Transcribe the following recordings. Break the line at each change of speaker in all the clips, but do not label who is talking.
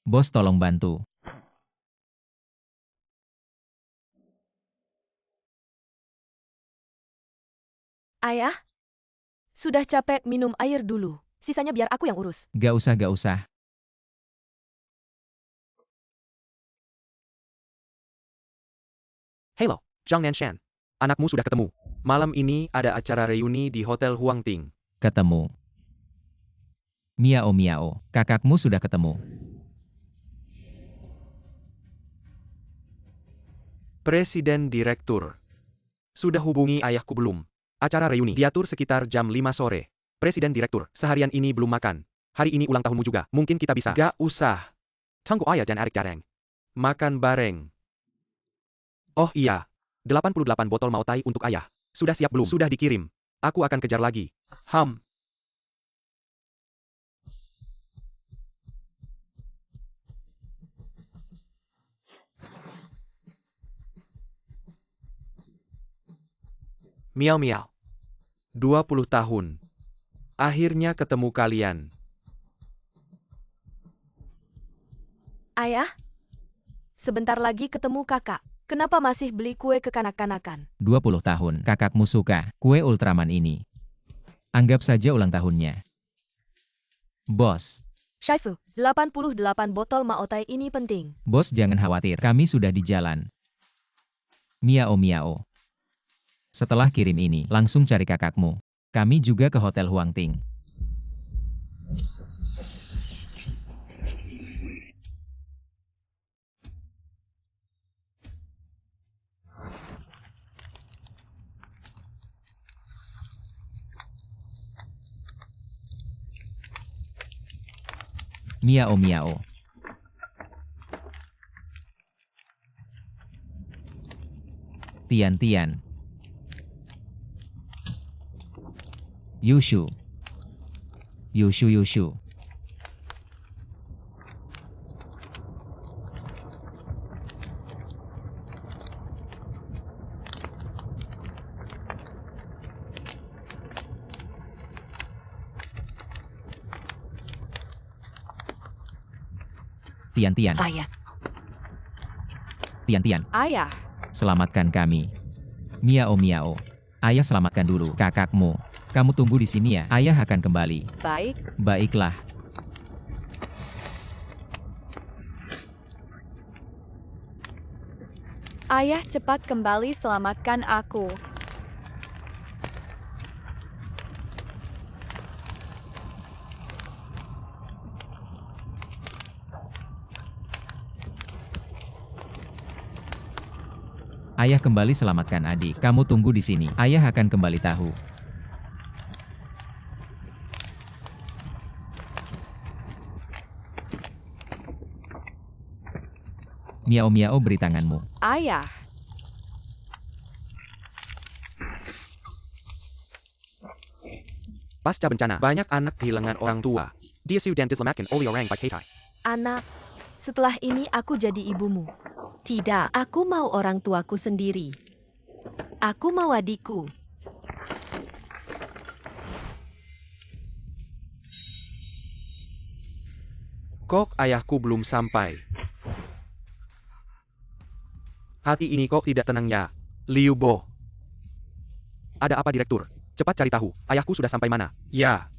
Bos tolong bantu.
Ayah, sudah capek minum air dulu. Sisanya biar aku yang urus.
Gak usah.
Halo, Zhang Nanshan. Anakmu sudah ketemu. Malam ini ada acara reuni di Hotel Huangting.
Ketemu. Miao, kakakmu sudah ketemu.
Presiden Direktur. Sudah hubungi ayahku belum? Acara reuni diatur sekitar jam 5 sore. Presiden Direktur, seharian ini belum makan. Hari ini ulang tahunmu juga, mungkin kita bisa. Gak usah. Tunggu ayah dan adik jarang. Makan bareng. Oh iya. 88 botol Mao Tai untuk ayah. Sudah siap belum? Sudah dikirim. Aku akan kejar lagi. Miau miau. 20 tahun. Akhirnya ketemu kalian.
Ayah, sebentar lagi ketemu kakak. Kenapa masih beli kue kekanak-kanakan?
20 tahun, kakakmu suka kue Ultraman ini. Anggap saja ulang tahunnya. Bos,
Shaifu, 88 botol Mao Tai ini penting.
bos jangan khawatir, kami sudah di jalan. Miao. Setelah kirim ini, langsung cari kakakmu. Kami juga ke Hotel Huangting. Miao. Tian. Yushu. Tian.
Ayah.
Tian.
Ayah.
Selamatkan kami. Miao. Ayah selamatkan dulu kakakmu. Kamu tunggu di sini ya, ayah akan kembali.
Baik.
Baiklah.
Ayah cepat kembali selamatkan aku.
Ayah kembali selamatkan adik. Kamu tunggu di sini. Ayah akan kembali tahu. Miao beri tanganmu.
Ayah.
Pasca bencana, banyak anak kehilangan orang tua. Dia sudah diselamatkan oleh orang baik Heitai.
Anak, setelah ini aku jadi ibumu.
Tidak, aku mau orang tuaku sendiri. Aku mau adikku.
Kok ayahku belum sampai? Hati ini kok tidak tenang ya? Liu Bo. Ada apa direktur? Cepat cari tahu, ayahku sudah sampai mana? Ya.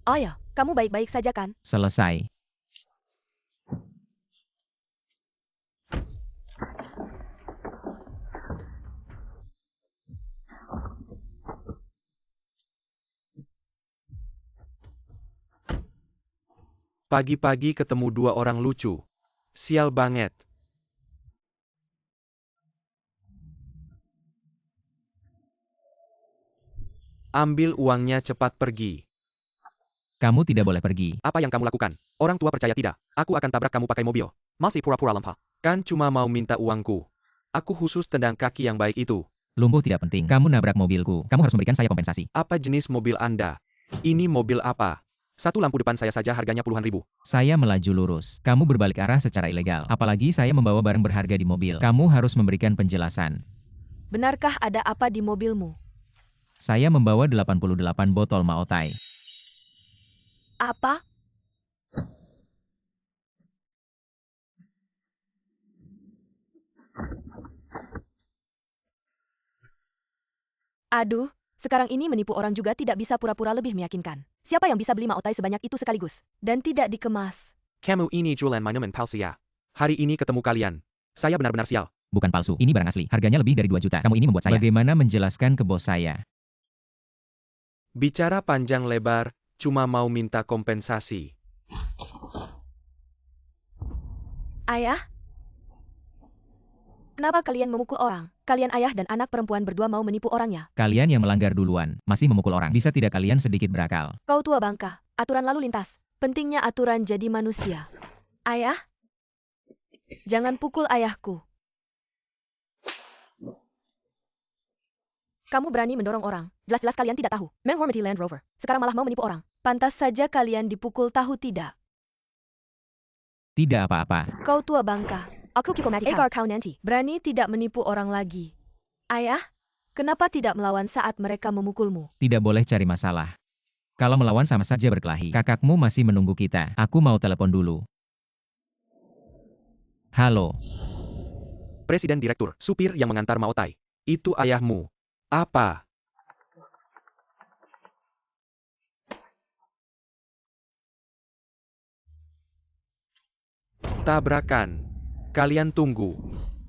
Ayah, kamu baik-baik saja kan?
Selesai.
Pagi-pagi ketemu dua orang lucu. Sial banget. Ambil uangnya cepat pergi.
Kamu tidak boleh pergi.
Apa yang kamu lakukan? Orang tua percaya tidak? Aku akan tabrak kamu pakai mobil. Masih pura-pura lemah. Kan cuma mau minta uangku. Aku khusus tendang kaki yang baik itu.
Lumpuh tidak penting. Kamu nabrak mobilku. Kamu harus memberikan saya kompensasi.
Apa jenis mobil Anda? Ini mobil apa? Satu lampu depan saya saja harganya puluhan ribu.
Saya melaju lurus. Kamu berbalik arah secara ilegal. Apalagi saya membawa barang berharga di mobil. Kamu harus memberikan penjelasan.
Benarkah ada apa di mobilmu?
Saya membawa 88 botol Maotai.
Apa? Aduh, sekarang ini menipu orang juga tidak bisa pura-pura lebih meyakinkan. Siapa yang bisa beli Maotai sebanyak itu sekaligus? Dan tidak dikemas.
Kamu ini jualan minuman palsu ya. Hari ini ketemu kalian. Saya benar-benar sial.
Bukan palsu, ini barang asli. Harganya lebih dari 2 juta. Kamu ini membuat saya. Bagaimana menjelaskan ke bos saya?
Bicara panjang lebar, cuma mau minta kompensasi.
Ayah? Kenapa kalian memukul orang? Kalian ayah dan anak perempuan berdua mau menipu orangnya.
Kalian yang melanggar duluan, masih memukul orang. Bisa tidak kalian sedikit berakal?
Kau tua bangka, aturan lalu lintas. Pentingnya aturan jadi manusia. Ayah? Jangan pukul ayahku. Kamu berani mendorong orang. Jelas-jelas kalian tidak tahu. Menghormati Land Rover. Sekarang malah mau menipu orang. Pantas saja kalian dipukul, tahu tidak?
Tidak apa-apa.
Kau tua bangka. Aku Kikomatic Ekar kau nanti. Berani tidak menipu orang lagi. Ayah? Kenapa tidak melawan saat mereka memukulmu?
Tidak boleh cari masalah. Kalau melawan sama saja berkelahi. Kakakmu masih menunggu kita. Aku mau telepon dulu. Halo.
Presiden Direktur, supir yang mengantar Maotai. Itu ayahmu. Apa? Tabrakan. Kalian tunggu.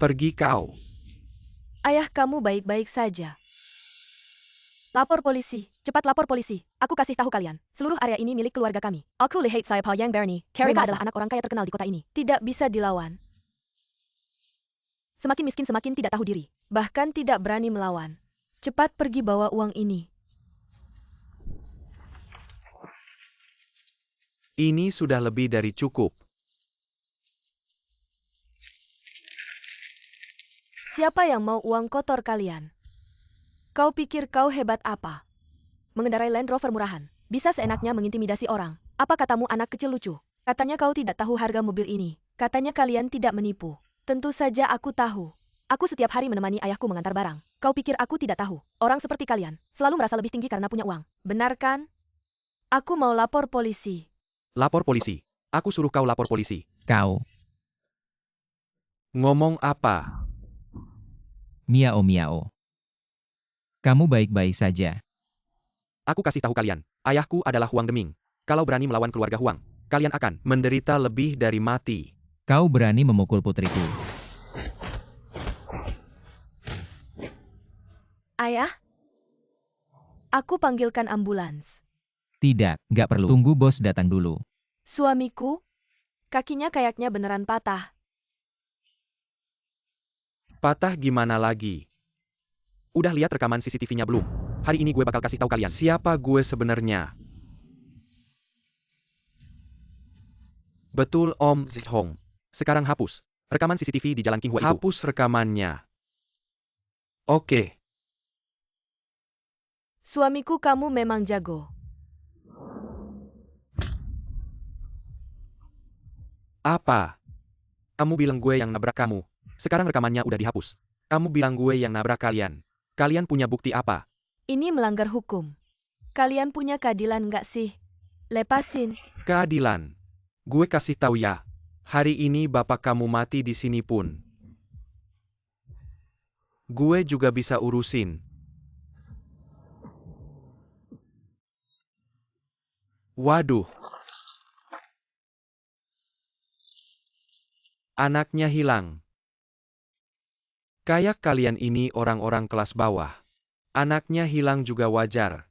Pergi kau.
Ayah kamu baik-baik saja. Lapor polisi. Cepat lapor polisi. Aku kasih tahu kalian. Seluruh area ini milik keluarga kami. Aku lihat saya Yang Bernie. Mereka adalah anak orang kaya terkenal di kota ini. Tidak bisa dilawan. Semakin miskin semakin tidak tahu diri. Bahkan tidak berani melawan. Cepat pergi bawa uang ini.
Ini sudah lebih dari cukup.
Siapa yang mau uang kotor kalian? Kau pikir kau hebat apa? Mengendarai Land Rover murahan. Bisa seenaknya mengintimidasi orang. Apa katamu anak kecil lucu? Katanya kau tidak tahu harga mobil ini. Katanya kalian tidak menipu. Tentu saja aku tahu. Aku setiap hari menemani ayahku mengantar barang. Kau pikir aku tidak tahu? Orang seperti kalian selalu merasa lebih tinggi karena punya uang. Benar kan? Aku mau lapor polisi.
Lapor polisi. Aku suruh kau lapor polisi.
Kau.
Ngomong apa?
Miao. Kamu baik-baik saja.
Aku kasih tahu kalian. Ayahku adalah Huang Deming. Kalau berani melawan keluarga Huang, kalian akan menderita lebih dari mati.
Kau berani memukul putriku.
Ayah? Aku panggilkan ambulans.
Tidak, nggak perlu. Tunggu bos datang dulu.
Suamiku? Kakinya kayaknya beneran patah.
Patah gimana lagi? Udah lihat rekaman CCTV-nya belum? Hari ini gue bakal kasih tahu kalian siapa gue sebenarnya. Betul Om Zihong. Sekarang hapus rekaman CCTV di Jalan Qinghua itu. Hapus rekamannya. Oke.
Suamiku kamu memang jago.
Apa? Kamu bilang gue yang nabrak kamu. Sekarang rekamannya udah dihapus. Kamu bilang gue yang nabrak kalian. Kalian punya bukti apa?
Ini melanggar hukum. Kalian punya keadilan nggak sih? Lepasin.
Keadilan. Gue kasih tahu ya. Hari ini bapak kamu mati di sini pun. Gue juga bisa urusin. Waduh. Anaknya hilang. Kayak kalian ini orang-orang kelas bawah. Anaknya hilang juga wajar.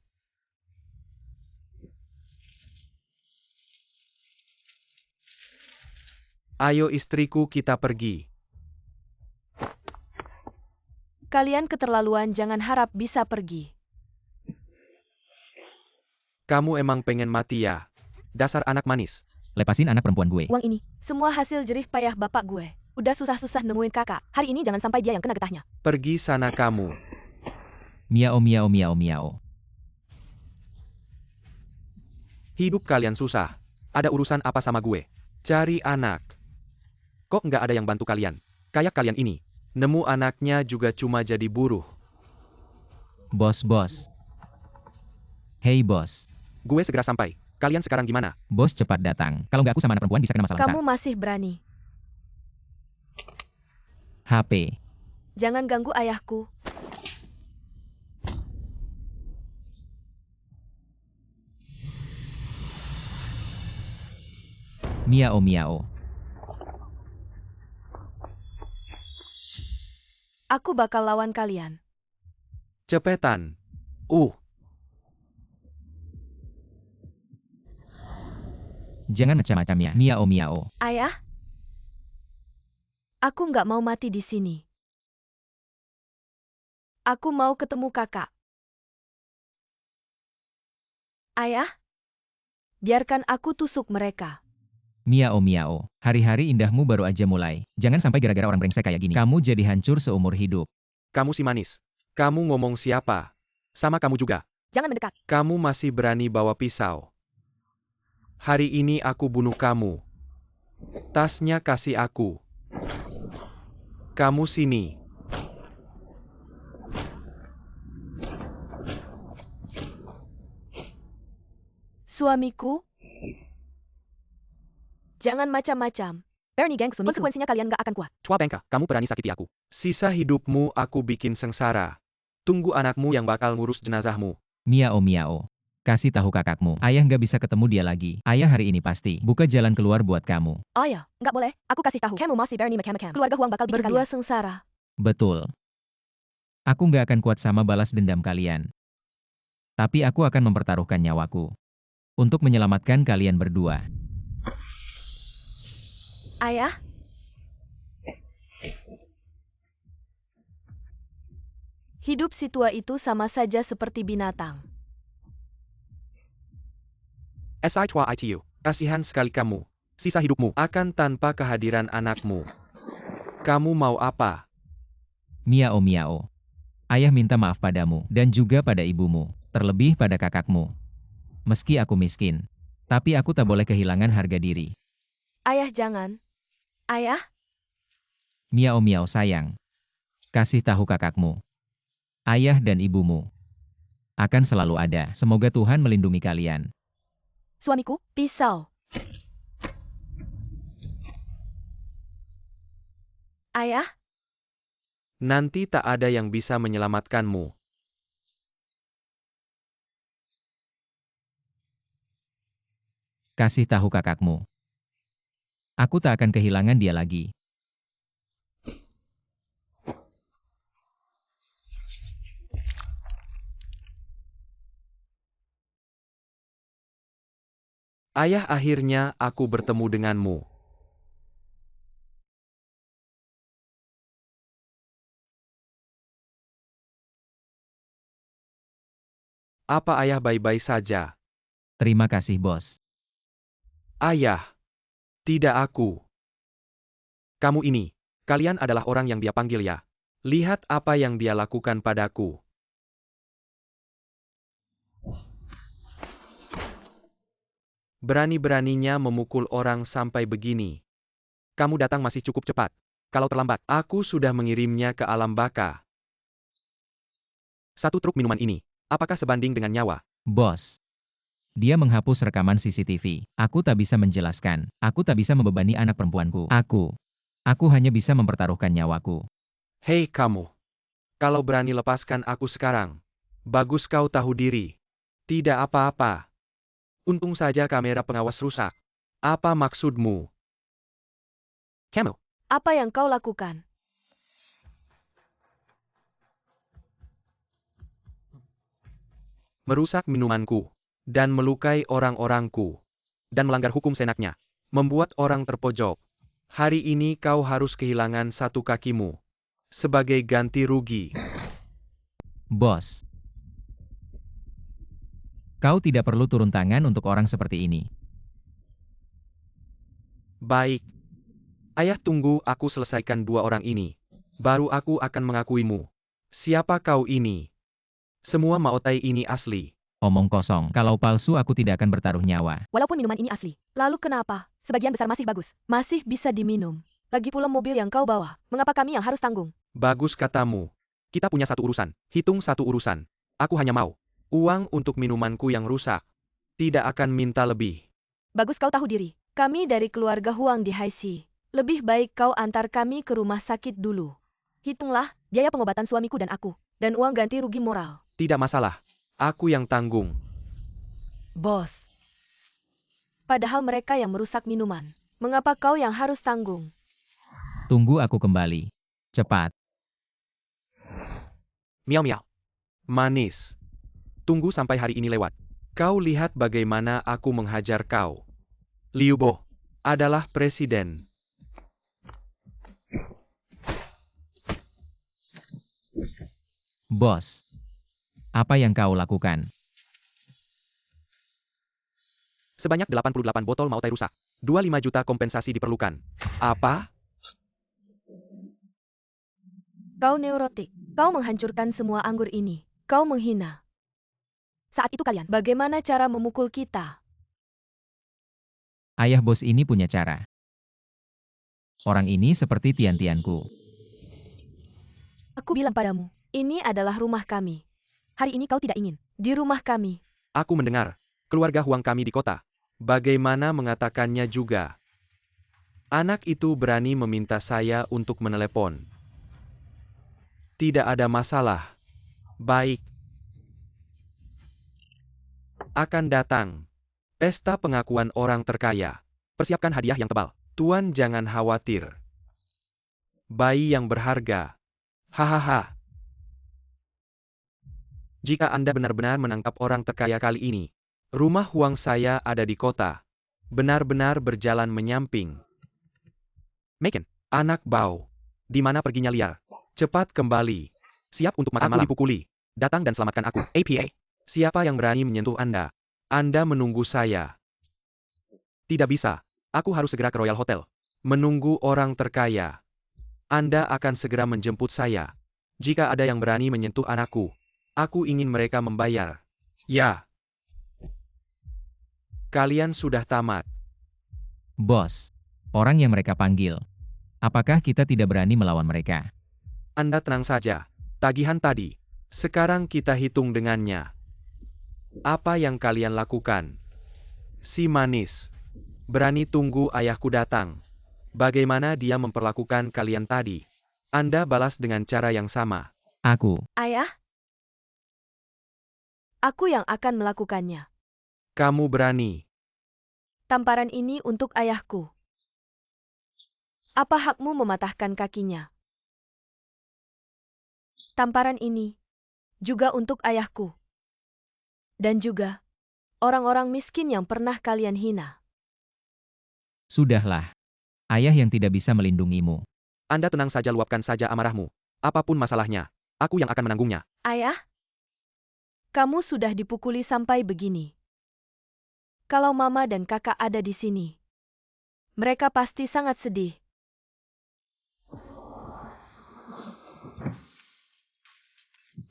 Ayo istriku kita pergi.
Kalian keterlaluan, jangan harap bisa pergi.
Kamu emang pengen mati ya? Dasar anak manis.
Lepasin anak perempuan gue.
Uang ini, semua hasil jerih payah bapak gue. Udah susah-susah nemuin kakak. Hari ini jangan sampai dia yang kena getahnya.
Pergi sana kamu.
Miao.
Hidup kalian susah. Ada urusan apa sama gue? Cari anak. Kok nggak ada yang bantu kalian? Kayak kalian ini. Nemu anaknya juga cuma jadi buruh.
Bos. Hei bos.
Gue segera sampai. Kalian sekarang gimana?
Bos cepat datang. Kalau nggak aku sama anak perempuan bisa kena masalah besar.
Kamu masih berani.
HP.
Jangan ganggu ayahku.
Miao miao.
Aku bakal lawan kalian.
Cepetan.
Jangan macam-macam ya. Miao miao.
Ayah? Aku nggak mau mati di sini. Aku mau ketemu kakak. Ayah? Biarkan aku tusuk mereka.
Miao miao. Hari-hari indahmu baru aja mulai. Jangan sampai gara-gara orang brengsek kayak gini kamu jadi hancur seumur hidup.
Kamu si manis. Kamu ngomong siapa? Sama kamu juga.
Jangan mendekat.
Kamu masih berani bawa pisau. Hari ini aku bunuh kamu. Tasnya kasih aku. Kamu sini.
Suamiku? Jangan macam-macam. Bernie geng, konsekuensinya kalian gak akan kuat.
Chua Bengka, kamu berani sakiti aku. Sisa hidupmu aku bikin sengsara. Tunggu anakmu yang bakal ngurus jenazahmu.
Miao miao. Kasih tahu kakakmu. Ayah nggak bisa ketemu dia lagi. Ayah hari ini pasti buka jalan keluar buat kamu.
Oh ya, nggak boleh. Aku kasih tahu. Kamu masih Bernie McCam. Keluarga Huang bakal bikin berdua sengsara.
Betul. Aku nggak akan kuat sama balas dendam kalian. Tapi aku akan mempertaruhkan nyawaku. Untuk menyelamatkan kalian berdua.
Ayah? Hidup si tua itu sama saja seperti binatang.
Si Chua ITU, kasihan sekali kamu. Sisa hidupmu akan tanpa kehadiran anakmu. Kamu mau apa?
Miao miao. Ayah minta maaf padamu dan juga pada ibumu, terlebih pada kakakmu. Meski aku miskin, tapi aku tak boleh kehilangan harga diri.
Ayah jangan. Ayah?
Miao miao sayang. Kasih tahu kakakmu. Ayah dan ibumu akan selalu ada. Semoga Tuhan melindungi kalian.
Suamiku, pisau. Ayah?
Nanti tak ada yang bisa menyelamatkanmu.
Kasih tahu kakakmu. Aku tak akan kehilangan dia lagi.
Ayah, akhirnya aku bertemu denganmu. Apa ayah baik-baik saja?
Terima kasih bos.
Ayah. Tidak aku. Kamu ini. Kalian adalah orang yang dia panggil ya. Lihat apa yang dia lakukan padaku. Berani-beraninya memukul orang sampai begini. Kamu datang masih cukup cepat. Kalau terlambat, aku sudah mengirimnya ke alam baka. Satu truk minuman ini. Apakah sebanding dengan nyawa?
Bos. Dia menghapus rekaman CCTV. Aku tak bisa menjelaskan. Aku tak bisa membebani anak perempuanku. Aku hanya bisa mempertaruhkan nyawaku.
Hei kamu. Kalau berani lepaskan aku sekarang. Bagus kau tahu diri. Tidak apa-apa. Untung saja kamera pengawas rusak. Apa maksudmu? Kamu.
Apa yang kau lakukan?
Merusak minumanku. Dan melukai orang-orangku. Dan melanggar hukum senaknya. Membuat orang terpojok. Hari ini kau harus kehilangan satu kakimu. Sebagai ganti rugi.
Bos. Kau tidak perlu turun tangan untuk orang seperti ini.
Baik. Ayah, tunggu aku selesaikan dua orang ini. Baru aku akan mengakuimu. Siapa kau ini? Semua Maotai ini asli.
Omong kosong. Kalau palsu aku tidak akan bertaruh nyawa.
Walaupun minuman ini asli. Lalu kenapa? Sebagian besar masih bagus. Masih bisa diminum. Lagi pula mobil yang kau bawa. Mengapa kami yang harus tanggung?
Bagus katamu. Kita punya satu urusan. Hitung satu urusan. Aku hanya mau Uang untuk minumanku yang rusak. Tidak akan minta lebih.
Bagus kau tahu diri. Kami dari keluarga Huang di Haixi. Lebih baik kau antar kami ke rumah sakit dulu. Hitunglah biaya pengobatan suamiku dan aku. Dan uang ganti rugi moral.
Tidak masalah. Aku yang tanggung.
Bos. Padahal mereka yang merusak minuman. Mengapa kau yang harus tanggung?
Tunggu aku kembali. Cepat.
Miau miau. Manis. Tunggu sampai hari ini lewat. Kau lihat bagaimana aku menghajar kau. Liu Bo adalah presiden.
Bos. Apa yang kau lakukan?
Sebanyak 88 botol Mao Tai rusak. 25 juta kompensasi diperlukan. Apa?
Kau neurotik. Kau menghancurkan semua anggur ini. Kau menghina. Saat itu kalian, bagaimana cara memukul kita?
Ayah bos ini punya cara. Orang ini seperti tian-tianku.
Aku bilang padamu, ini adalah rumah kami. Hari ini kau tidak ingin di rumah kami.
Aku mendengar. Keluarga Huang kami di kota. Bagaimana mengatakannya juga. Anak itu berani meminta saya untuk menelepon. Tidak ada masalah. Baik. Akan datang. Pesta pengakuan orang terkaya. Persiapkan hadiah yang tebal. Tuan jangan khawatir. Bayi yang berharga. Hahaha. Jika Anda benar-benar menangkap orang terkaya kali ini, rumah Huang saya ada di kota. Benar-benar berjalan menyamping. Megan, anak bau. Di mana perginya liar? Cepat kembali. Siap untuk makan malam. Aku dipukuli. Datang dan selamatkan aku. APA. Siapa yang berani menyentuh Anda? Anda menunggu saya. Tidak bisa. Aku harus segera ke Royal Hotel. Menunggu orang terkaya. Anda akan segera menjemput saya. Jika ada yang berani menyentuh anakku, aku ingin mereka membayar. Ya. Kalian sudah tamat.
Bos. Orang yang mereka panggil. Apakah kita tidak berani melawan mereka?
Anda tenang saja. Tagihan tadi. Sekarang kita hitung dengannya. Apa yang kalian lakukan? Si manis. Berani tunggu ayahku datang. Bagaimana dia memperlakukan kalian tadi? Anda balas dengan cara yang sama.
Aku.
Ayah? Aku yang akan melakukannya.
Kamu berani.
Tamparan ini untuk ayahku. Apa hakmu mematahkan kakinya? Tamparan ini juga untuk ayahku. Dan juga orang-orang miskin yang pernah kalian hina.
Sudahlah. Ayah yang tidak bisa melindungimu.
Anda tenang saja, luapkan saja amarahmu. Apapun masalahnya, aku yang akan menanggungnya.
Ayah? Kamu sudah dipukuli sampai begini. Kalau mama dan kakak ada di sini, mereka pasti sangat sedih.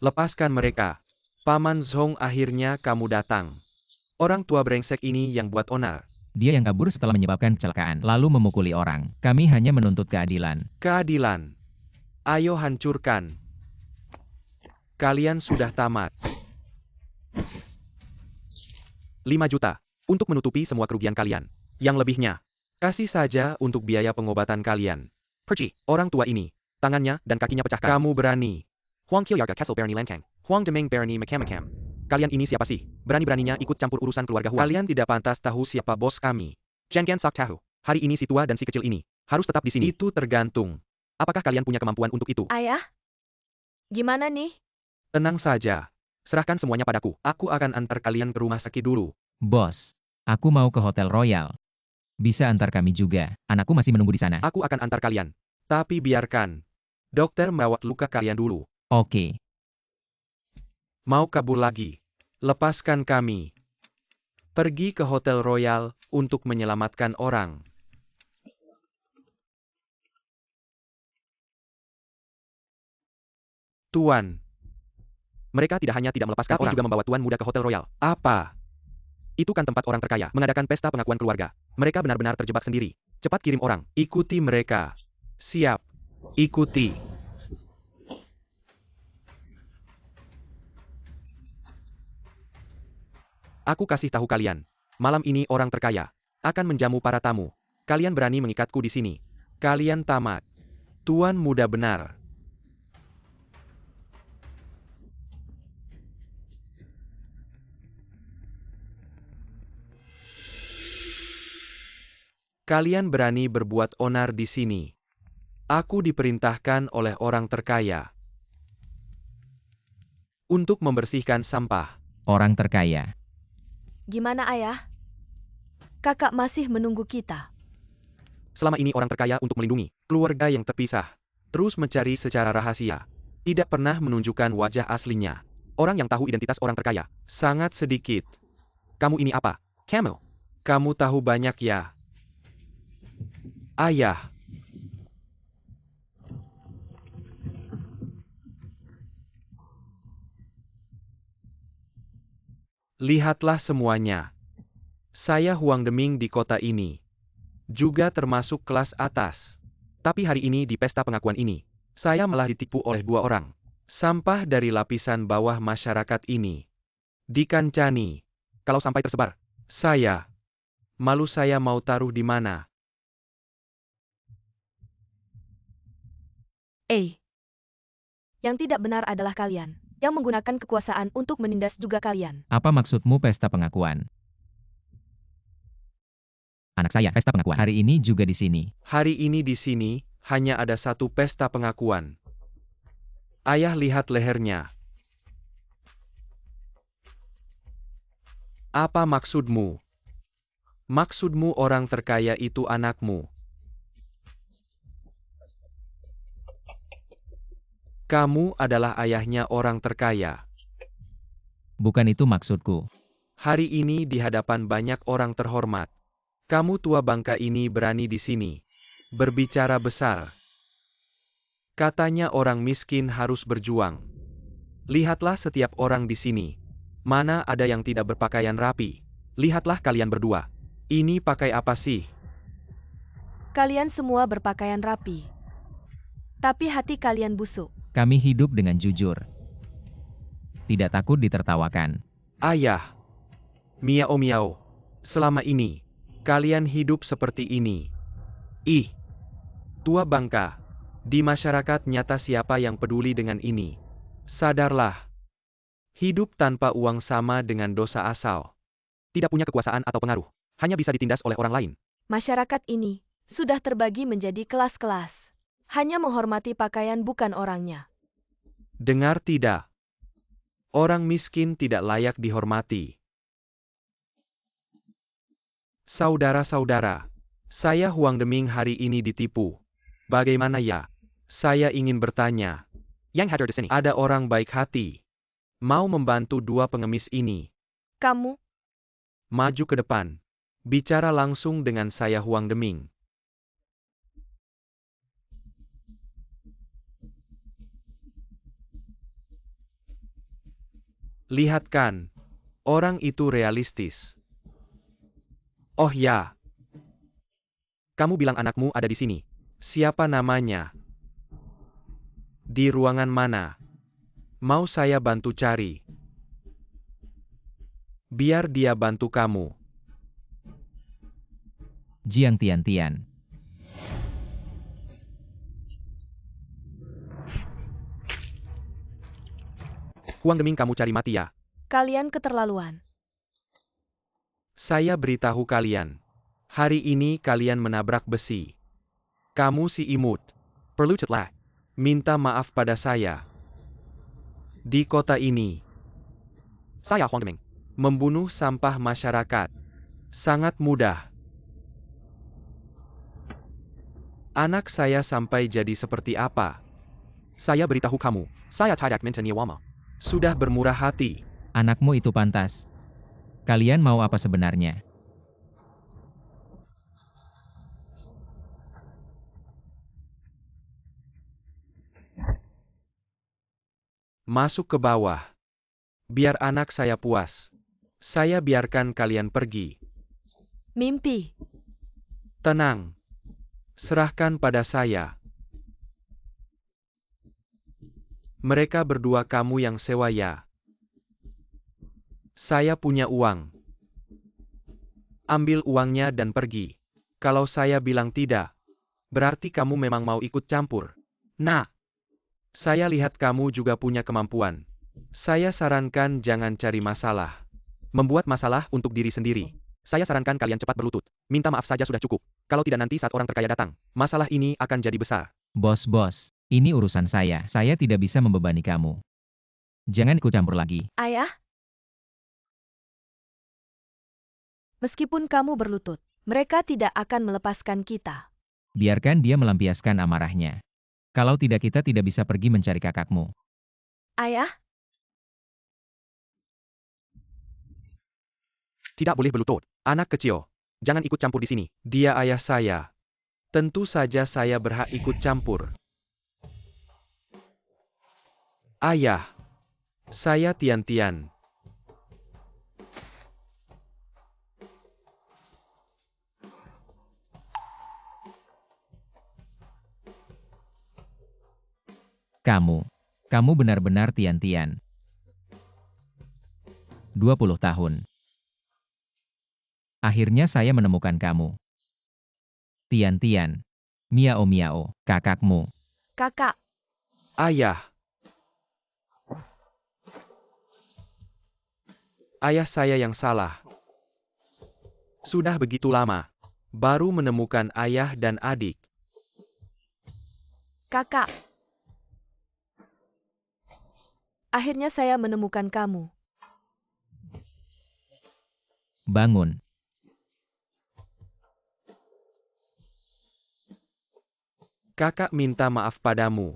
Lepaskan mereka. Paman Zhong, akhirnya kamu datang. Orang tua brengsek ini yang buat onar.
Dia yang kabur setelah menyebabkan kecelakaan, lalu memukuli orang. Kami hanya menuntut keadilan.
Keadilan. Ayo hancurkan. Kalian sudah tamat. 5 juta. Untuk menutupi semua kerugian kalian. Yang lebihnya. Kasih saja untuk biaya pengobatan kalian. Perci, orang tua ini. Tangannya dan kakinya pecahkan. Kamu berani. Huang Qiuyarga Castle Barony Lankang. Huang Demeng Barony Macam. Kalian ini siapa sih? Berani-beraninya ikut campur urusan keluarga Huang. Kalian tidak pantas tahu siapa bos kami. Jangan sok tahu. Hari ini si tua dan si kecil ini harus tetap di sini. Itu tergantung. Apakah kalian punya kemampuan untuk itu?
Ayah? Gimana nih?
Tenang saja. Serahkan semuanya padaku. Aku akan antar kalian ke rumah sakit dulu.
Bos. Aku mau ke Hotel Royal. Bisa antar kami juga. Anakku masih menunggu di sana.
Aku akan antar kalian. Tapi biarkan dokter merawat luka kalian dulu.
Oke.
Mau kabur lagi? Lepaskan kami. Pergi ke Hotel Royal untuk menyelamatkan orang. Tuan. Mereka tidak hanya tidak melepaskan orang, juga membawa Tuan muda ke Hotel Royal. Apa? Itu kan tempat orang terkaya, mengadakan pesta pengakuan keluarga. Mereka benar-benar terjebak sendiri. Cepat kirim orang. Ikuti mereka. Siap. Ikuti. Aku kasih tahu kalian. Malam ini orang terkaya akan menjamu para tamu. Kalian berani mengikatku di sini. Kalian tamat. Tuan muda benar. Kalian berani berbuat onar di sini. Aku diperintahkan oleh orang terkaya untuk membersihkan sampah.
Orang terkaya.
Gimana ayah? Kakak masih menunggu kita.
Selama ini orang terkaya untuk melindungi keluarga yang terpisah. Terus mencari secara rahasia. Tidak pernah menunjukkan wajah aslinya. Orang yang tahu identitas orang terkaya sangat sedikit. Kamu ini apa? Camel. Kamu tahu banyak ya? Ayah. Lihatlah semuanya. Saya Huang Deming di kota ini. Juga termasuk kelas atas. Tapi hari ini di pesta pengakuan ini, saya malah ditipu oleh 2 orang. Sampah dari lapisan bawah masyarakat ini dikancani. Kalau sampai tersebar, malu saya mau taruh di mana?
Yang tidak benar adalah kalian, yang menggunakan kekuasaan untuk menindas juga kalian.
Apa maksudmu pesta pengakuan? Anak saya, pesta pengakuan. Hari ini juga di sini.
Hari ini di sini, hanya ada satu pesta pengakuan. Ayah lihat lehernya. Apa maksudmu? Maksudmu orang terkaya itu anakmu. Kamu adalah ayahnya orang terkaya.
Bukan itu maksudku.
Hari ini di hadapan banyak orang terhormat. Kamu tua bangka ini berani di sini berbicara besar. Katanya orang miskin harus berjuang. Lihatlah setiap orang di sini. Mana ada yang tidak berpakaian rapi? Lihatlah kalian berdua. Ini pakai apa sih?
Kalian semua berpakaian rapi. Tapi hati kalian busuk.
Kami hidup dengan jujur. Tidak takut ditertawakan.
Ayah. Miao miao. Selama ini, kalian hidup seperti ini. Ih. Tua bangka. Di masyarakat nyata siapa yang peduli dengan ini? Sadarlah. Hidup tanpa uang sama dengan dosa asal. Tidak punya kekuasaan atau pengaruh. Hanya bisa ditindas oleh orang lain.
Masyarakat ini sudah terbagi menjadi kelas-kelas. Hanya menghormati pakaian bukan orangnya.
Dengar tidak? Orang miskin tidak layak dihormati. Saudara-saudara, saya Huang Deming hari ini ditipu. Bagaimana ya? Saya ingin bertanya. Yang hadir di sini ada orang baik hati. Mau membantu 2 pengemis ini.
Kamu,
Maju ke depan. Bicara langsung dengan saya Huang Deming. Lihat kan, orang itu realistis. Oh ya. Kamu bilang anakmu ada di sini. Siapa namanya? Di ruangan mana? Mau saya bantu cari? Biar dia bantu kamu.
Jiang Tian.
Huang Deming kamu cari mati ya?
kalian keterlaluan.
Saya beritahu kalian. Hari ini kalian menabrak besi. Kamu si imut. Perlututlah. Minta maaf pada saya. Di kota ini. Saya Huang Deming. Membunuh sampah masyarakat. Sangat mudah. Anak saya sampai jadi seperti apa? Saya beritahu kamu. Saya tidak minta niwama. Sudah bermurah hati.
Anakmu itu pantas. Kalian mau apa sebenarnya?
Masuk ke bawah. Biar anak saya puas. Saya biarkan kalian pergi.
Mimpi.
Tenang. Serahkan pada saya. Mereka berdua kamu yang sewa ya. Saya punya uang. Ambil uangnya dan pergi. Kalau saya bilang tidak, berarti kamu memang mau ikut campur. Nah, saya lihat kamu juga punya kemampuan. Saya sarankan jangan cari masalah. Membuat masalah untuk diri sendiri. Saya sarankan kalian cepat berlutut. Minta maaf saja sudah cukup. Kalau tidak nanti saat orang terkaya datang, masalah ini akan jadi besar.
Bos, ini urusan saya. Saya tidak bisa membebani kamu. Jangan ikut campur lagi.
Ayah? Meskipun kamu berlutut, mereka tidak akan melepaskan kita.
Biarkan dia melampiaskan amarahnya. Kalau tidak kita tidak bisa pergi mencari kakakmu.
Ayah?
Tidak boleh berlutut. Anak kecil. Jangan ikut campur di sini. Dia ayah saya. Tentu saja saya berhak ikut campur. Ayah. Saya Tian.
Kamu benar-benar Tian. 20 tahun. Akhirnya saya menemukan kamu. Tian. Miao, kakakmu.
Kakak,
Ayah. Ayah saya yang salah. Sudah begitu lama. Baru menemukan ayah dan adik.
kakak. Akhirnya saya menemukan kamu.
Bangun.
Kakak minta maaf padamu.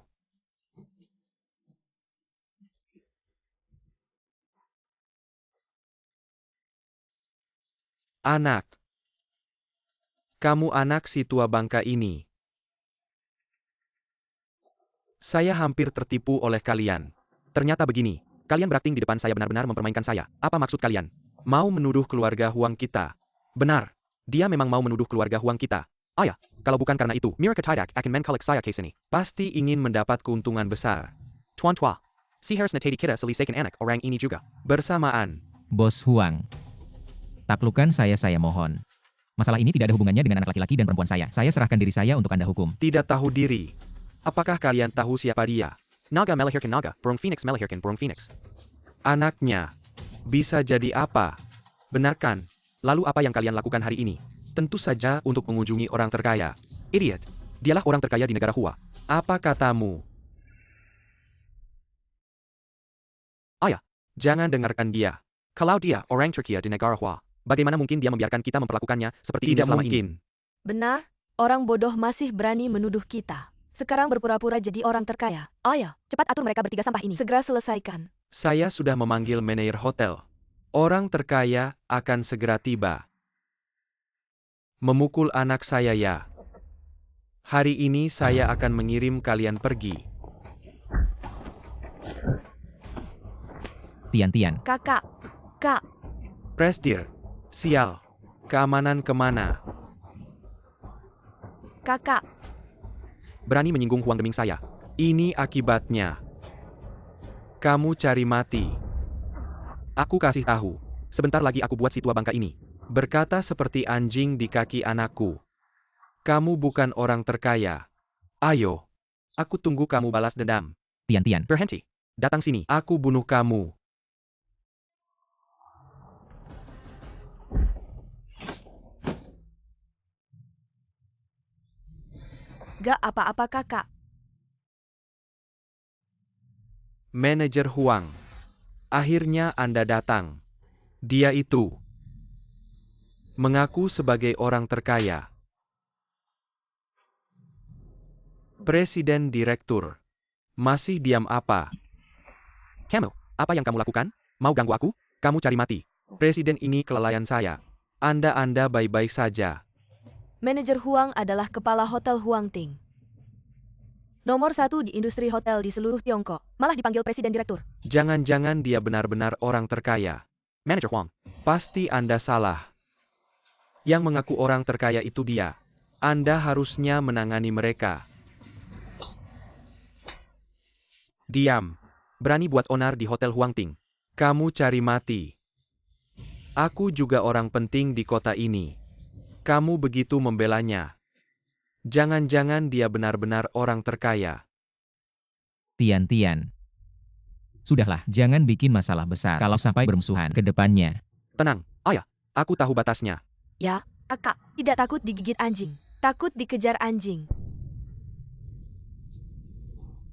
Anak. Kamu anak si tua bangka ini. Saya hampir tertipu oleh kalian. Ternyata begini. Kalian berakting di depan saya benar-benar mempermainkan saya. Apa maksud kalian? Mau menuduh keluarga Huang kita. Benar. Dia memang mau menuduh keluarga Huang kita. Ayah, kalau bukan karena itu, mereka tidak akan menkolek saya case ini. Pasti ingin mendapat keuntungan besar. Tuan Tua. Si harus natati kita selesaikan anak orang ini juga. Bersamaan.
Bos Huang. Taklukkan saya mohon. Masalah ini tidak ada hubungannya dengan anak laki-laki dan perempuan saya. Saya serahkan diri saya untuk Anda hukum.
Tidak tahu diri. Apakah kalian tahu siapa dia? Naga melahirkan naga, burung phoenix melahirkan burung phoenix. Anaknya. Bisa jadi apa? Benarkan. Lalu apa yang kalian lakukan hari ini? Tentu saja untuk mengunjungi orang terkaya. Idiot. Dialah orang terkaya di negara Hua. Apa katamu? Ayah, jangan dengarkan dia. Kalau dia orang terkaya di negara Hua, bagaimana mungkin dia membiarkan kita memperlakukannya seperti ini selama ini?
Benar, orang bodoh masih berani menuduh kita. Sekarang berpura-pura jadi orang terkaya. Ayah, cepat atur mereka bertiga sampah ini. Segera selesaikan.
Saya sudah memanggil manajer hotel. Orang terkaya akan segera tiba. Memukul anak saya ya. Hari ini saya akan mengirim kalian pergi.
Tian.
Kakak, Kak,
Presdir. Sial. Keamanan kemana?
kakak.
Berani menyinggung Huang Deming saya. Ini akibatnya. Kamu cari mati. Aku kasih tahu. Sebentar lagi aku buat si tua bangka ini berkata seperti anjing di kaki anakku. Kamu bukan orang terkaya. Ayo. Aku tunggu kamu balas dendam.
Tian.
Berhenti. Datang sini. Aku bunuh kamu.
Gak apa-apa kakak.
Manajer Huang. Akhirnya Anda datang. Dia itu mengaku sebagai orang terkaya. Presiden Direktur. Masih diam apa? Kamu, apa yang kamu lakukan? Mau ganggu aku? Kamu cari mati. Presiden ini kelalaian saya. Anda baik-baik saja.
Manajer Huang adalah kepala hotel Huang Ting. Nomor 1 di industri hotel di seluruh Tiongkok. Malah dipanggil presiden direktur.
Jangan-jangan dia benar-benar orang terkaya. Manajer Huang, pasti Anda salah. Yang mengaku orang terkaya itu dia. Anda harusnya menangani mereka. Diam. Berani buat onar di hotel Huang Ting. Kamu cari mati. Aku juga orang penting di kota ini. Kamu begitu membelanya. Jangan-jangan dia benar-benar orang terkaya.
Tian. Sudahlah, jangan bikin masalah besar kalau sampai bermusuhan ke depannya.
Tenang, ayah. Aku tahu batasnya.
Ya, kakak, tidak takut digigit anjing. Takut dikejar anjing.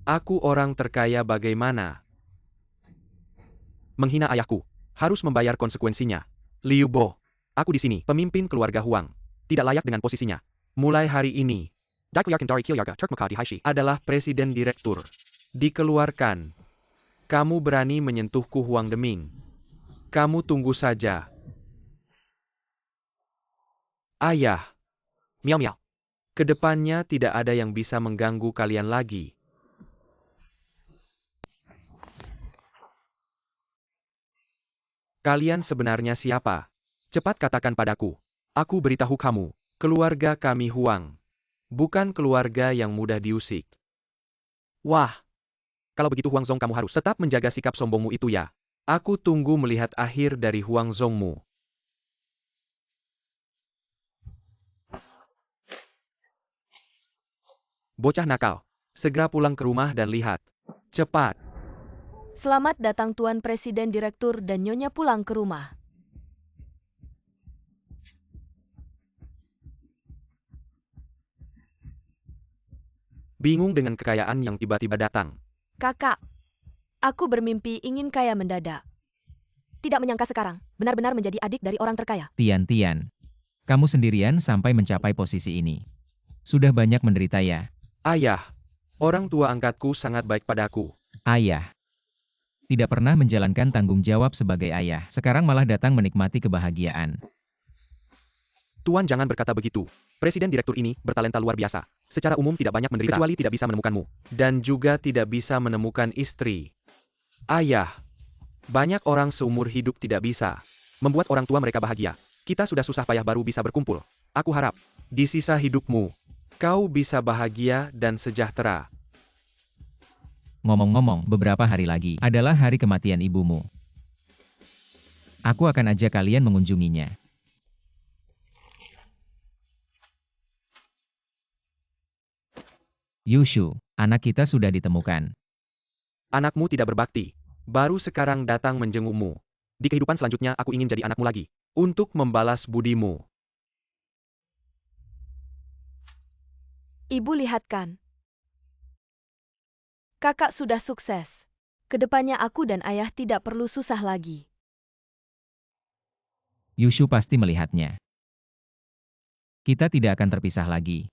Aku orang terkaya bagaimana? Menghina ayahku. Harus membayar konsekuensinya. Liu Bo. Aku di sini, pemimpin keluarga Huang. Tidak layak dengan posisinya. Mulai hari ini, Daikliarkan dari Kilyarga Turkmekadi Haishi adalah presiden direktur. Dikeluarkan. Kamu berani menyentuhku Huang Deming. Kamu tunggu saja. Ayah. Miao miao. Kedepannya tidak ada yang bisa mengganggu kalian lagi. Kalian sebenarnya siapa? Cepat katakan padaku. Aku beritahu kamu, keluarga kami Huang. Bukan keluarga yang mudah diusik. Wah. Kalau begitu Huang Zong kamu harus tetap menjaga sikap sombongmu itu ya. Aku tunggu melihat akhir dari Huang Zongmu. Bocah nakal. Segera pulang ke rumah dan lihat. Cepat.
Selamat datang Tuan Presiden Direktur dan Nyonya pulang ke rumah.
Bingung dengan kekayaan yang tiba-tiba datang.
Kakak, aku bermimpi ingin kaya mendadak. Tidak menyangka sekarang, benar-benar menjadi adik dari orang terkaya.
Tian. Kamu sendirian sampai mencapai posisi ini. Sudah banyak menderita ya.
Ayah. Orang tua angkatku sangat baik padaku.
Ayah. Tidak pernah menjalankan tanggung jawab sebagai ayah. Sekarang malah datang menikmati kebahagiaan.
Tuan jangan berkata begitu. Presiden direktur ini bertalenta luar biasa. Secara umum tidak banyak menderita kecuali tidak bisa menemukanmu. Dan juga tidak bisa menemukan istri. Ayah. Banyak orang seumur hidup tidak bisa membuat orang tua mereka bahagia. Kita sudah susah payah baru bisa berkumpul. Aku harap, di sisa hidupmu, kau bisa bahagia dan sejahtera.
Ngomong-ngomong, beberapa hari lagi adalah hari kematian ibumu. Aku akan ajak kalian mengunjunginya. Yushu, anak kita sudah ditemukan.
Anakmu tidak berbakti. Baru sekarang datang menjengukmu. Di kehidupan selanjutnya aku ingin jadi anakmu lagi. Untuk membalas budimu.
Ibu lihat kan. Kakak sudah sukses. Kedepannya aku dan ayah tidak perlu susah lagi.
Yushu pasti melihatnya. Kita tidak akan terpisah lagi.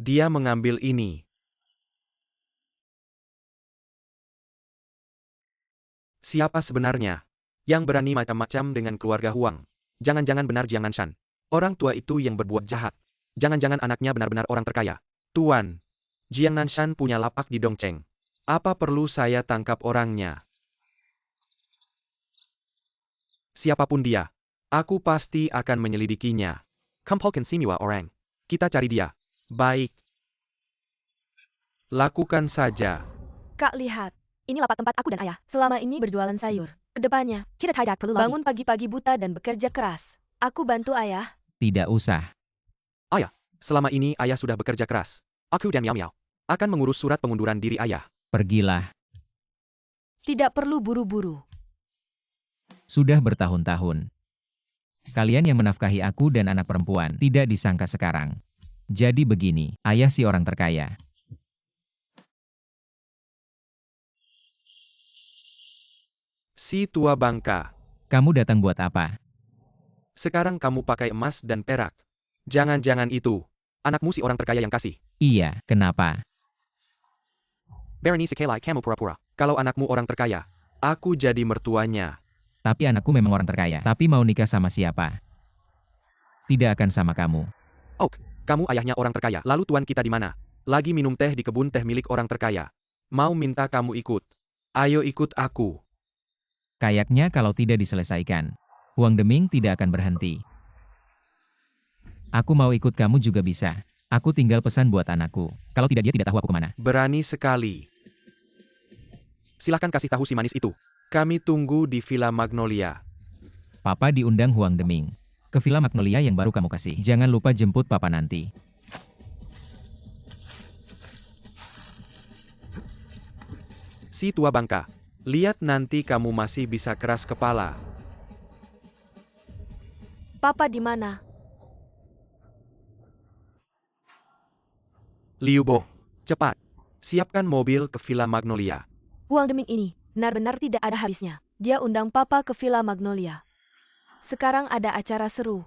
Dia mengambil ini. Siapa sebenarnya yang berani macam-macam dengan keluarga Huang? Jangan-jangan benar Jiang Nanshan. Orang tua itu yang berbuat jahat. Jangan-jangan anaknya benar-benar orang terkaya. Tuan, Jiang Nanshan punya lapak di Dongcheng. Apa perlu saya tangkap orangnya? Siapapun dia, aku pasti akan menyelidikinya. Kumpulkan semua orang. Kita cari dia. Baik. Lakukan saja.
Kak lihat, ini lapak tempat aku dan ayah selama ini berjualan sayur. Kedepannya, kita tidak perlu bangun pagi-pagi buta dan bekerja keras. Aku bantu ayah.
Tidak usah.
Selama ini ayah sudah bekerja keras. Aku dan Miao Miao akan mengurus surat pengunduran diri ayah.
Pergilah.
Tidak perlu buru-buru.
Sudah bertahun-tahun. Kalian yang menafkahi aku dan anak perempuan tidak disangka sekarang. Jadi begini, ayah si orang terkaya.
Si tua bangka.
Kamu datang buat apa?
Sekarang kamu pakai emas dan perak. Jangan-jangan itu anakmu si orang terkaya yang kasih.
Iya, kenapa?
Berani sekelai kamu pura-pura. Kalau anakmu orang terkaya, aku jadi mertuanya.
Tapi anakku memang orang terkaya. Tapi mau nikah sama siapa? Tidak akan sama kamu.
Kamu ayahnya orang terkaya. Lalu tuan kita di mana? Lagi minum teh di kebun teh milik orang terkaya. Mau minta kamu ikut. Ayo ikut aku.
Kayaknya kalau tidak diselesaikan, Huang Deming tidak akan berhenti. Aku mau ikut kamu juga bisa. Aku tinggal pesan buat anakku. Kalau tidak dia tidak tahu aku kemana.
Berani sekali. Silahkan kasih tahu si manis itu. Kami tunggu di Villa Magnolia.
Papa diundang Huang Deming. Ke Villa Magnolia yang baru kamu kasih. Jangan lupa jemput Papa nanti.
Si tua bangka. Lihat nanti kamu masih bisa keras kepala.
Papa di mana?
Liu Bo, cepat. Siapkan mobil ke Villa Magnolia.
Huang Deming ini benar-benar tidak ada habisnya. Dia undang Papa ke Villa Magnolia. Sekarang ada acara seru.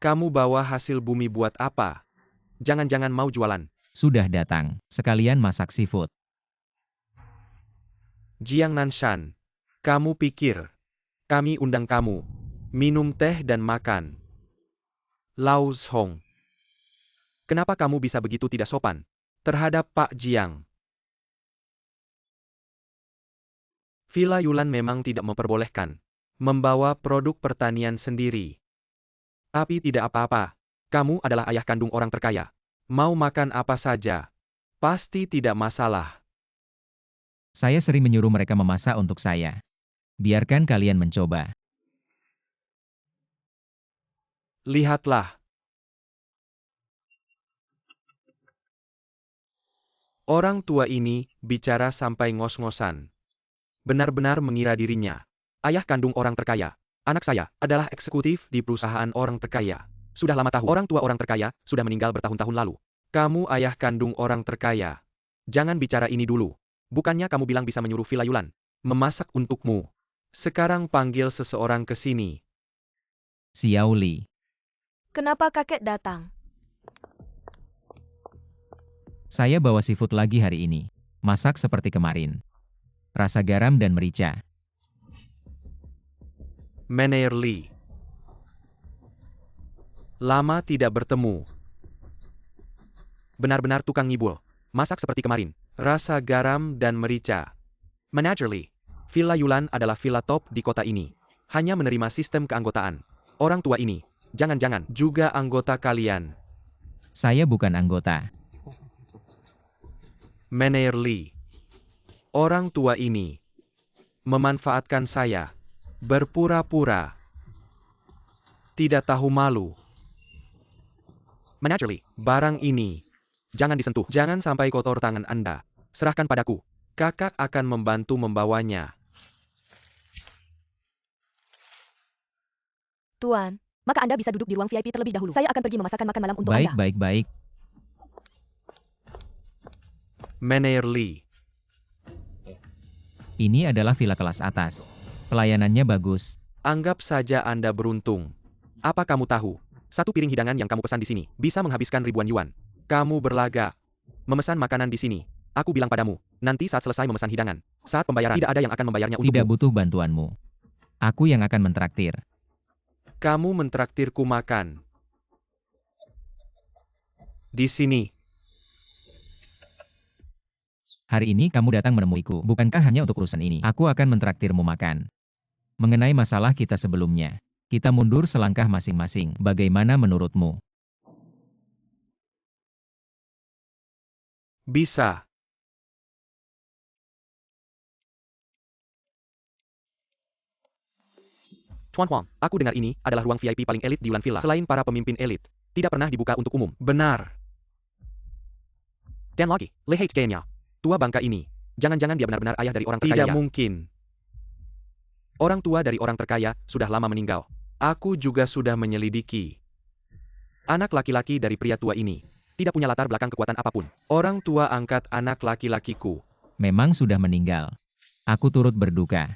Kamu bawa hasil bumi buat apa? Jangan-jangan mau jualan.
Sudah datang. Sekalian masak seafood.
Jiang Nanshan, kamu pikir kami undang kamu minum teh dan makan? Lao Hong, kenapa kamu bisa begitu tidak sopan terhadap Pak Jiang? Villa Yulan memang tidak memperbolehkan membawa produk pertanian sendiri. Tapi tidak apa-apa, kamu adalah ayah kandung orang terkaya. Mau makan apa saja, pasti tidak masalah.
Saya sering menyuruh mereka memasak untuk saya. Biarkan kalian mencoba.
Lihatlah. Orang tua ini bicara sampai ngos-ngosan. Benar-benar mengira dirinya ayah kandung orang terkaya. Anak saya adalah eksekutif di perusahaan orang terkaya. Sudah lama tahu orang tua orang terkaya sudah meninggal bertahun-tahun lalu. Kamu ayah kandung orang terkaya. Jangan bicara ini dulu. Bukannya kamu bilang bisa menyuruh Villa Yulan memasak untukmu. Sekarang panggil seseorang ke sini.
Xiao Li.
Kenapa kakek datang?
Saya bawa seafood lagi hari ini. Masak seperti kemarin. Rasa garam dan merica.
Meneer Li. Lama tidak bertemu. Benar-benar tukang ngibul. Masak seperti kemarin. Rasa garam dan merica. Manager Li. Villa Yulan adalah villa top di kota ini. Hanya menerima sistem keanggotaan. Orang tua ini, jangan-jangan juga anggota kalian.
Saya bukan anggota.
Meneer Li. Orang tua ini memanfaatkan saya. Berpura-pura. Tidak tahu malu. Manager Li, barang ini jangan disentuh. Jangan sampai kotor tangan Anda. Serahkan padaku. Kakak akan membantu membawanya.
Tuan, maka Anda bisa duduk di ruang VIP terlebih dahulu. Saya akan pergi memasakkan makan malam untuk
Baik,
Anda.
baik, baik.
Meneer Li.
Ini adalah villa kelas atas. Pelayanannya bagus.
Anggap saja Anda beruntung. Apa kamu tahu? Satu piring hidangan yang kamu pesan di sini bisa menghabiskan ribuan yuan. Kamu berlagak memesan makanan di sini. Aku bilang padamu, nanti saat selesai memesan hidangan, saat pembayaran tidak ada yang akan membayarnya untukmu.
Tidak butuh bantuanmu. Aku yang akan mentraktir.
Kamu mentraktirku makan. Di sini.
Hari ini kamu datang menemuiku, bukankah hanya untuk urusan ini? Aku akan mentraktirmu makan. Mengenai masalah kita sebelumnya, kita mundur selangkah masing-masing. Bagaimana menurutmu?
Bisa. Chuan Huang, aku dengar ini adalah ruang VIP paling elit di Yulan Villa. Selain para pemimpin elit, tidak pernah dibuka untuk umum. Benar. Dan lagi, Lehei Genya. Tua bangka ini. Jangan-jangan dia benar-benar ayah dari orang terkaya. Tidak mungkin. Orang tua dari orang terkaya sudah lama meninggal. Aku juga sudah menyelidiki. Anak laki-laki dari pria tua ini tidak punya latar belakang kekuatan apapun. Orang tua angkat anak laki-lakiku.
Memang sudah meninggal. Aku turut berduka.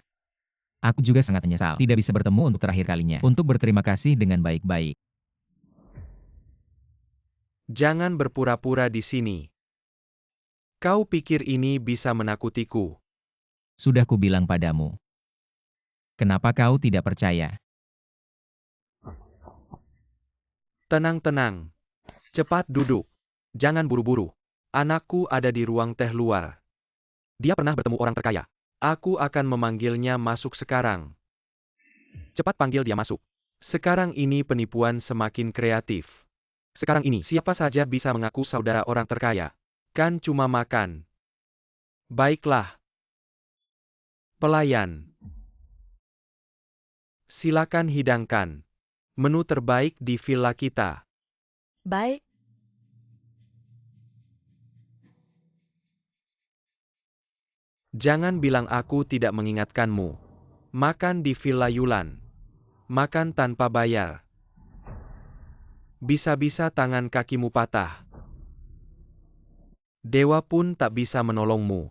Aku juga sangat menyesal tidak bisa bertemu untuk terakhir kalinya. Untuk berterima kasih dengan baik-baik.
Jangan berpura-pura di sini. Kau pikir ini bisa menakutiku?
Sudah kubilang padamu. Kenapa kau tidak percaya?
Tenang-tenang. Cepat duduk. Jangan buru-buru. Anakku ada di ruang teh luar. Dia pernah bertemu orang terkaya. Aku akan memanggilnya masuk sekarang. Cepat panggil dia masuk. Sekarang ini penipuan semakin kreatif. Sekarang ini siapa saja bisa mengaku saudara orang terkaya. Kan cuma makan. Baiklah. Pelayan. Silakan hidangkan. Menu terbaik di villa kita.
Baik.
Jangan bilang aku tidak mengingatkanmu. Makan di Villa Yulan. Makan tanpa bayar. Bisa-bisa tangan kakimu patah. Dewa pun tak bisa menolongmu.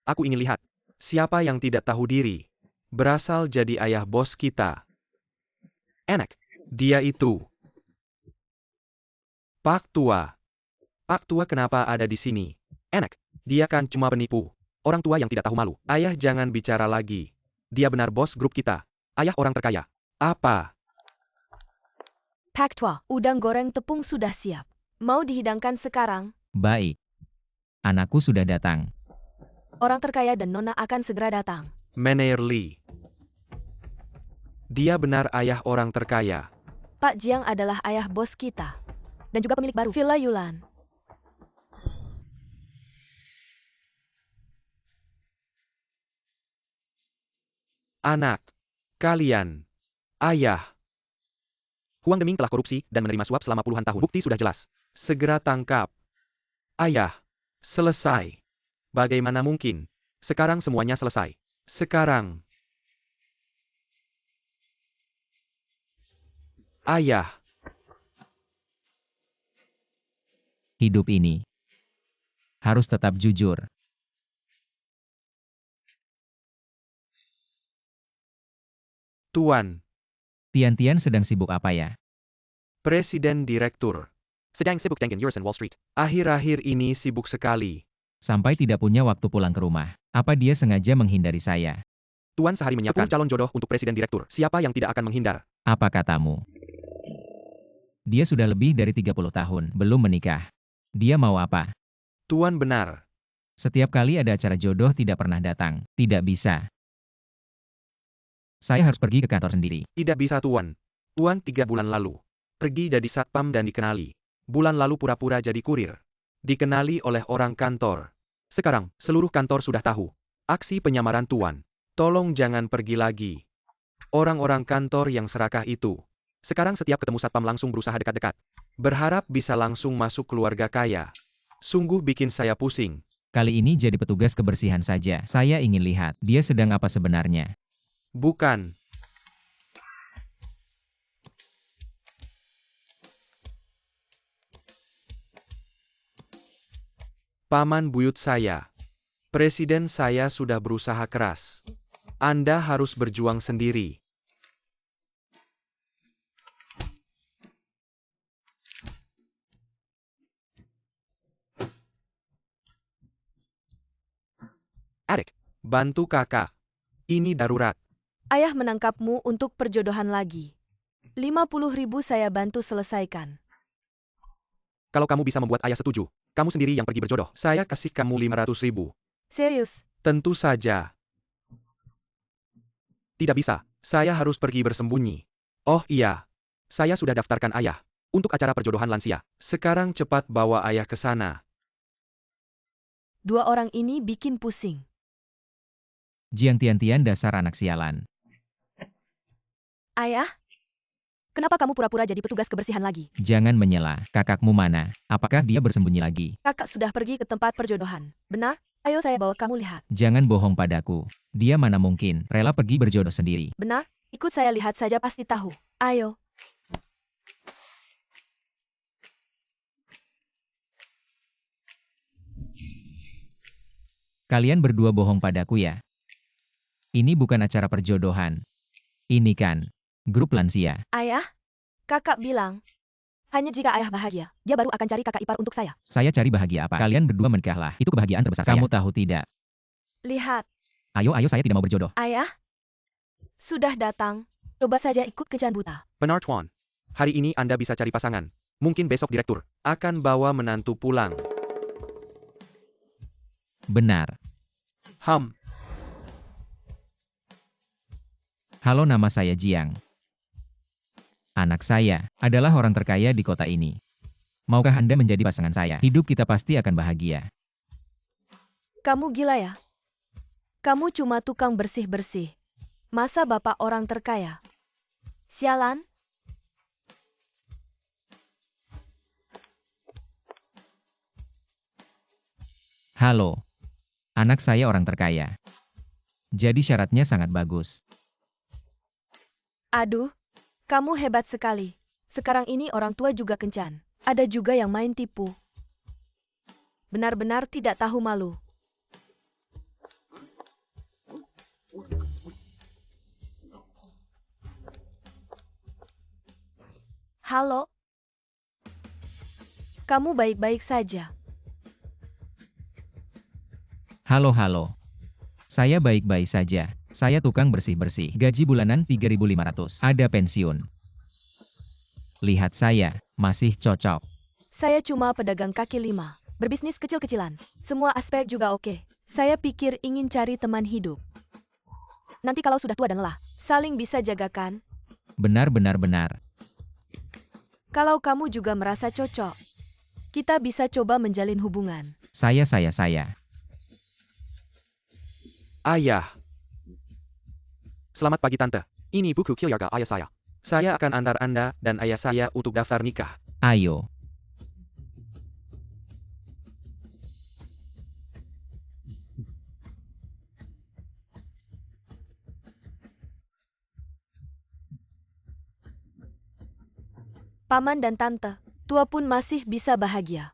Aku ingin lihat. Siapa yang tidak tahu diri. Berasal jadi ayah bos kita. Enak. Dia itu. Pak Tua. Pak Tua kenapa ada di sini? Enak. Dia kan cuma penipu. Orang tua yang tidak tahu malu. Ayah jangan bicara lagi. Dia benar bos grup kita. Ayah orang terkaya. Apa?
Pak Tua, udang goreng tepung sudah siap. Mau dihidangkan sekarang?
Baik. Anakku sudah datang.
Orang terkaya dan Nona akan segera datang.
Meneer Lee. Dia benar ayah orang terkaya.
Pak Jiang adalah ayah bos kita. Dan juga pemilik baru Villa Yulan.
Anak. Kalian. Ayah. Huang Deming telah korupsi dan menerima suap selama puluhan tahun. Bukti sudah jelas. Segera tangkap. Ayah. Selesai. Bagaimana mungkin? Sekarang semuanya selesai. Sekarang. Ayah.
Hidup ini harus tetap jujur.
Tuan.
Tian-Tian sedang sibuk apa ya?
Presiden Direktur. Sedang sibuk dengan urusan Wall Street. Akhir-akhir ini sibuk sekali.
Sampai tidak punya waktu pulang ke rumah. Apa dia sengaja menghindari saya?
Tuan sehari menyiapkan 10 calon jodoh untuk Presiden Direktur. Siapa yang tidak akan menghindar?
Apa katamu? Dia sudah lebih dari 30 tahun, belum menikah. Dia mau apa?
Tuan benar.
Setiap kali ada acara jodoh tidak pernah datang. Tidak bisa. Saya harus pergi ke kantor sendiri.
Tidak bisa Tuan. Tuan 3 bulan lalu. Pergi jadi satpam dan dikenali. Bulan lalu pura-pura jadi kurir. Dikenali oleh orang kantor. Sekarang, seluruh kantor sudah tahu. Aksi penyamaran Tuan. Tolong jangan pergi lagi. Orang-orang kantor yang serakah itu. Sekarang setiap ketemu satpam langsung berusaha dekat-dekat. Berharap bisa langsung masuk keluarga kaya. Sungguh bikin saya pusing.
Kali ini jadi petugas kebersihan saja. Saya ingin lihat, dia sedang apa sebenarnya.
Bukan. Paman buyut saya. Presiden saya sudah berusaha keras. Anda harus berjuang sendiri. Adik, bantu kakak. Ini darurat.
Ayah menangkapmu untuk perjodohan lagi. 50.000 saya bantu selesaikan.
Kalau kamu bisa membuat ayah setuju, kamu sendiri yang pergi berjodoh. Saya kasih kamu 500.000.
Serius?
Tentu saja. Tidak bisa. Saya harus pergi bersembunyi. Oh iya. Saya sudah daftarkan ayah. Untuk acara perjodohan lansia. Sekarang cepat bawa ayah ke sana.
Dua orang ini bikin pusing.
Jiang Tian-Tian dasar anak sialan.
Ayah? Kenapa kamu pura-pura jadi petugas kebersihan lagi?
Jangan menyela. Kakakmu mana? Apakah dia bersembunyi lagi?
Kakak sudah pergi ke tempat perjodohan. Benar? Ayo saya bawa kamu lihat.
Jangan bohong padaku. Dia mana mungkin rela pergi berjodoh sendiri.
Benar? Ikut saya lihat saja pasti tahu. Ayo.
Kalian berdua bohong padaku ya. Ini bukan acara perjodohan. Ini kan grup lansia.
Ayah? Kakak bilang. Hanya jika ayah bahagia, dia baru akan cari kakak ipar untuk saya.
Saya cari bahagia apa? Kalian berdua menikahlah. Itu kebahagiaan terbesar saya. Kamu tahu tidak?
Lihat.
Ayo saya tidak mau berjodoh.
Ayah? Sudah datang. Coba saja ikut kencan buta.
Benar Tuan. Hari ini Anda bisa cari pasangan. Mungkin besok direktur akan bawa menantu pulang.
Benar.
Ham.
Halo, nama saya Jiang. Anak saya adalah orang terkaya di kota ini. Maukah Anda menjadi pasangan saya? Hidup kita pasti akan bahagia.
Kamu gila ya? Kamu cuma tukang bersih-bersih. Masa bapak orang terkaya? Sialan.
Halo. Anak saya orang terkaya. Jadi syaratnya sangat bagus.
Aduh, kamu hebat sekali. Sekarang ini orang tua juga kencan. Ada juga yang main tipu. Benar-benar tidak tahu malu. Halo? Kamu baik-baik saja?
Halo, halo. Saya baik-baik saja. Saya tukang bersih-bersih. Gaji bulanan 3.500. Ada pensiun. Lihat saya, masih cocok.
Saya cuma pedagang kaki lima. Berbisnis kecil-kecilan. Semua aspek juga oke. Saya pikir ingin cari teman hidup. Nanti kalau sudah tua dan lelah, saling bisa jagakan.
Benar.
Kalau kamu juga merasa cocok, kita bisa coba menjalin hubungan.
Saya.
Ayah. Selamat pagi Tante. Ini buku keluarga ayah saya. Saya akan antar Anda dan ayah saya untuk daftar nikah.
Ayo.
Paman dan tante, tua pun masih bisa bahagia.